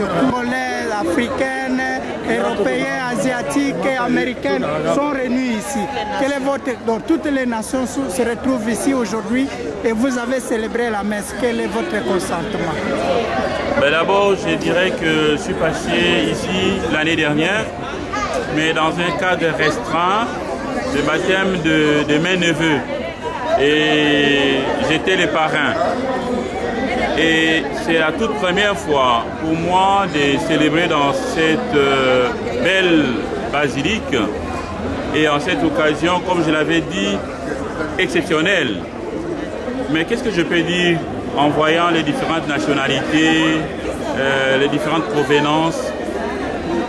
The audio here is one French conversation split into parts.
Congolais, africaines, européens, asiatiques et américaines sont réunis ici. Quel est votre... Donc toutes les nations se retrouvent ici aujourd'hui et vous avez célébré la messe. Quel est votre consentement? Ben d'abord, je dirais que je suis passé ici l'année dernière, mais dans un cadre restreint, le baptême de mes neveux. Et j'étais le parrain. Et c'est la toute première fois pour moi de célébrer dans cette belle basilique. Et en cette occasion, comme je l'avais dit, exceptionnelle. Mais qu'est-ce que je peux dire en voyant les différentes nationalités, les différentes provenances?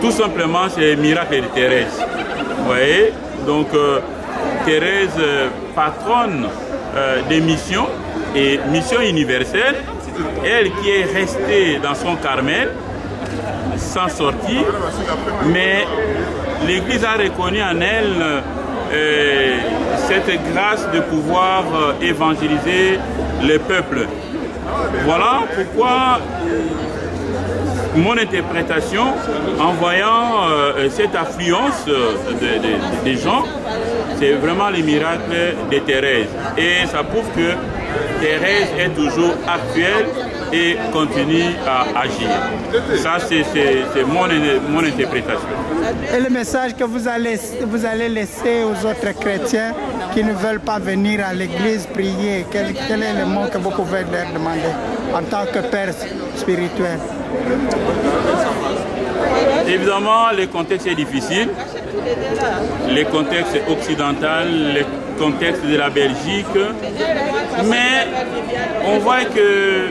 Tout simplement, c'est le miracle de Thérèse. Vous voyez? Donc, Thérèse, patronne des missions et mission universelle, elle qui est restée dans son Carmel sans sortir, mais l'Église a reconnu en elle cette grâce de pouvoir évangéliser le peuple. Voilà pourquoi mon interprétation, en voyant cette affluence des gens, c'est vraiment le miracle de Thérèse. Et ça prouve que Thérèse est toujours actuelle et continue à agir. Ça, c'est mon interprétation. Et le message que vous allez laisser aux autres chrétiens qui ne veulent pas venir à l'église prier, quel est le mot que vous pouvez leur demander en tant que père spirituel? Évidemment, le contexte est difficile. Le contexte occidental, le contexte de la Belgique. Mais on voit que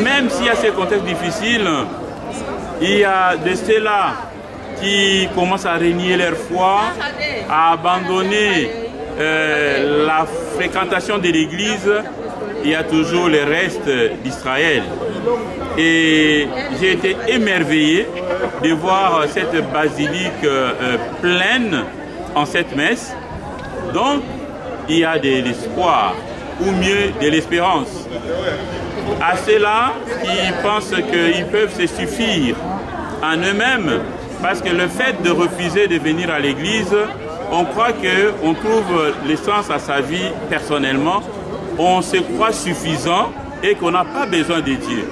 même s'il y a ce contexte difficile, il y a de ceux-là qui commencent à renier leur foi, à abandonner la fréquentation de l'église. Il y a toujours le reste d'Israël. Et j'ai été émerveillé de voir cette basilique pleine en cette messe. Donc, il y a de l'espoir, ou mieux de l'espérance. À ceux-là qui pensent qu'ils peuvent se suffire en eux-mêmes, parce que le fait de refuser de venir à l'église, on croit qu'on trouve le sens à sa vie personnellement, on se croit suffisant et qu'on n'a pas besoin de Dieu.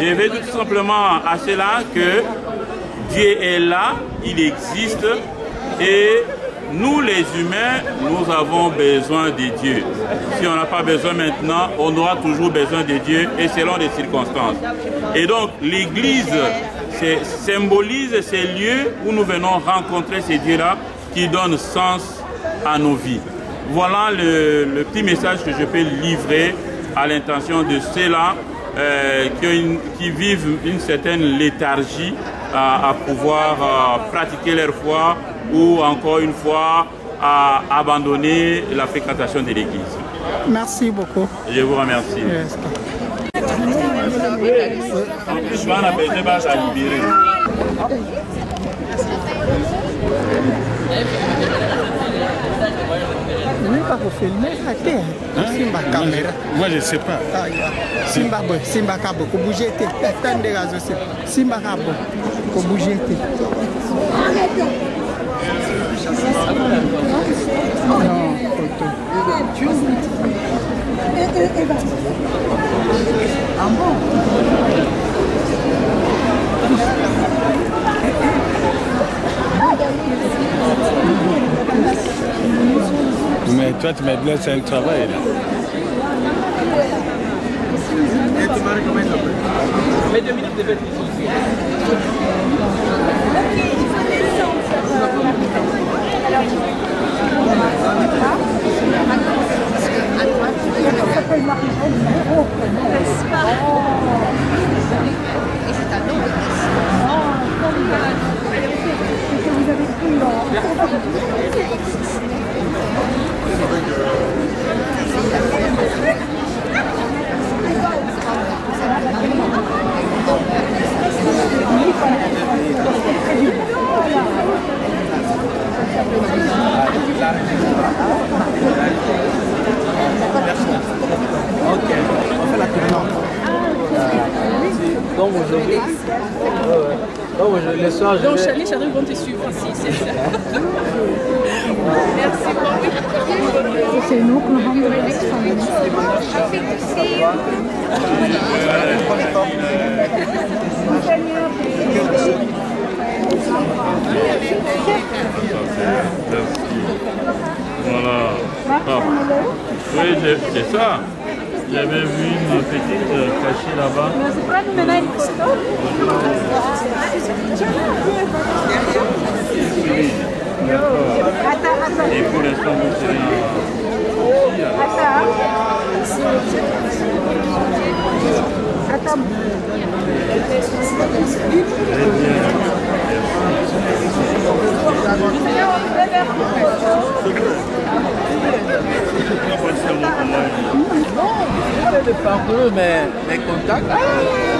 Je vais tout simplement à cela que Dieu est là, il existe et nous les humains, nous avons besoin de Dieu. Si on n'a pas besoin maintenant, on aura toujours besoin de Dieu et selon les circonstances. Et donc l'église symbolise ces lieux où nous venons rencontrer ces dieux-là qui donnent sens à nos vies. Voilà le petit message que je peux livrer à l'intention de ceux-là qui vivent une certaine léthargie à pouvoir pratiquer leur foi ou encore une fois à abandonner la fréquentation de l'église. Merci beaucoup. Je vous remercie. Yes. Pas pour filmer, Simba caméra. Moi je ne sais pas. Simba Kabo, pour bouger, Simba Kabo, pour bouger. Non, photo. Ah bon? Mais toi, tu m'as dit là, c'est un travail. Là. Mais 2 minutes de bête. Ok, on fait la Donc aujourd'hui, le soir, donc les charrues vont te suivre ici, c'est ça. Merci beaucoup. C'est nous qu'on rentre avec Voilà. Ah. Oui, c'est ça. J'avais vu une petite cachée là-bas. Et pour l'instant, vous serez de parcourir mes contacts.